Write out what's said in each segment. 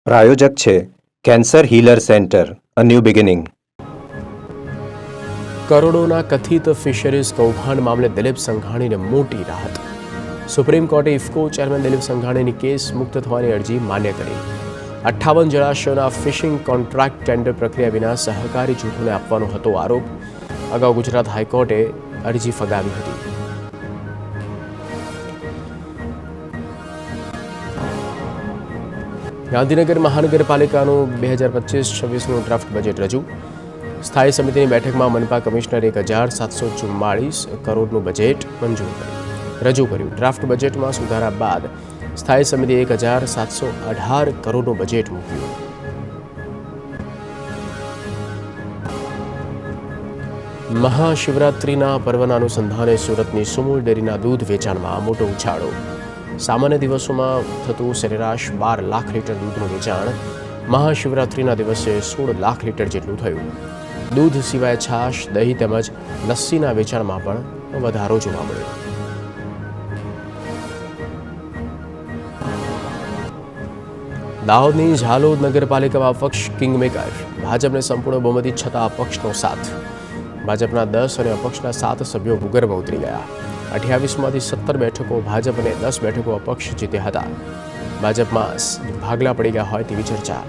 પ્રાયોજક છે cancer healer centre, a new beginning. કરોડોના કથિત ફિશરીઝ કૌભાંડ મામલે દિલીપ સંઘાણીને મોટી રાહત. સુપ્રીમ કોર્ટે ઇફકો ચેરમેન દિલીપ સંઘાણીની કેસ મુક્ત થવાની અરજી માન્ય કરી. 58 જળાશયોના ફિશિંગ કોન્ટ્રાક્ટ ટેન્ડર પ્રક્રિયા વિના સહકારી જૂથોને આપવાનો હતો આરોપ. અગાઉ ગુજરાત હાઈકોર્ટે અરજી ફગાવી હતી. ગાંધીનગર મહાનગરપાલિકાનું 2025-26નું ડ્રાફ્ટ બજેટ રજૂ. સ્થાયી સમિતિની બેઠકમાં મનપા કમિશનરે 1744 કરોડનું બજેટ રજૂ કર્યું. ડ્રાફ્ટ બજેટમાં સુધારા બાદ સ્થાયી સમિતિએ 1718 કરોડનું બજેટ મૂક્યું. મહાશિવરાત્રિના પર્વના અનુસંધાને સુરતની સુમૂલ ડેરીના દૂધ વેચાણમાં મોટો ઉછાળો. સામાન્ય દિવસોમાં થતું સરેરાશ 12 લાખ લીટર દૂધનું વેચાણ મહાશિવરાત્રિના દિવસે 16 લાખ લીટર જેટલું થયું. દૂધ સિવાય છાશ, દહીં તેમજ લસ્સીના વેચાણમાં પણ વધારો જોવા મળ્યો. દાહોદની ઝાલોદ નગરપાલિકામાં અપક્ષ કિંગમેકર. ભાજપને સંપૂર્ણ બહુમતી છતાં અપક્ષનો સાથ. ભાજપના 10 અને અપક્ષના 7 સભ્યો ભૂગર્ભમાં ઉતરી ગયા. 28માંથી 17 બેઠકો ભાજપ અને 10 બેઠકો અપક્ષ જીત્યા હતા. ભાજપમાં ભાગલા પડી ગયા હોય તેવી ચર્ચા.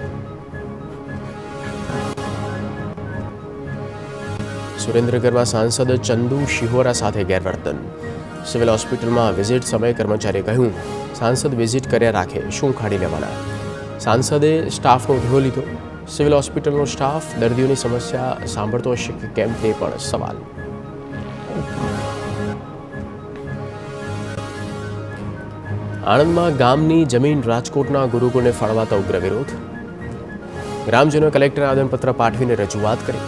સુરેન્દ્રનગરમાં સાંસદ ચંદુ શિહોરા સાથે ગેરવર્તન. સિવિલ હોસ્પિટલમાં વિઝિટ સમયે કર્મચારીએ કહ્યું, સાંસદ વિઝિટ કર્યા રાખે, શું ખાડી લેવાના. સાંસદે સ્ટાફનો ધ્યો લીધો. સિવિલ હોસ્પિટલનો સ્ટાફ દર્દીઓની સમસ્યા સાંભળતો હશે કે કેમ તે પણ સવાલ. આણંદમાં ગામની જમીન રાજકોટના ગુરુકુળને ફાળવાતા ઉગ્ર વિરોધ. ગ્રામજનોએ કલેક્ટરને આવેદનપત્ર પાઠવીને રજૂઆત કરી.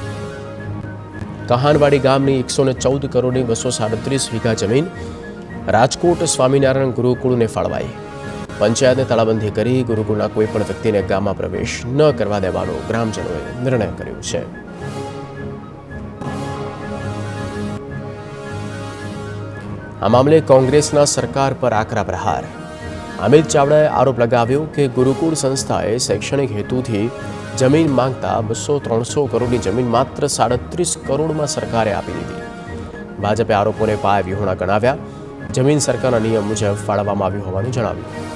કહાનવાડી ગામની 114 કરોડની 237 વીઘા જમીન રાજકોટ સ્વામિનારાયણ ગુરુકુળને ફાળવાઈ. પંચાયતને તાળાબંધી કરી ગુરુકુળના કોઈપણ વ્યક્તિને ગામમાં પ્રવેશ ન કરવા દેવાનો ગ્રામજનોએ નિર્ણય કર્યો છે. આ મામલે કોંગ્રેસના સરકાર પર આકરા પ્રહાર. અમિત ચાવડાએ આરોપ લગાવ્યો કે ગુરુકુળ સંસ્થાએ શૈક્ષણિક હેતુથી જમીન માંગતા 200-300 કરોડની જમીન માત્ર 37 કરોડમાં સરકારે આપી દીધી. ભાજપે આરોપોને પાયાવિહોણા ગણાવ્યા. જમીન સરકારના નિયમ મુજબ ફાળવવામાં આવ્યું હોવાનું જણાવ્યું.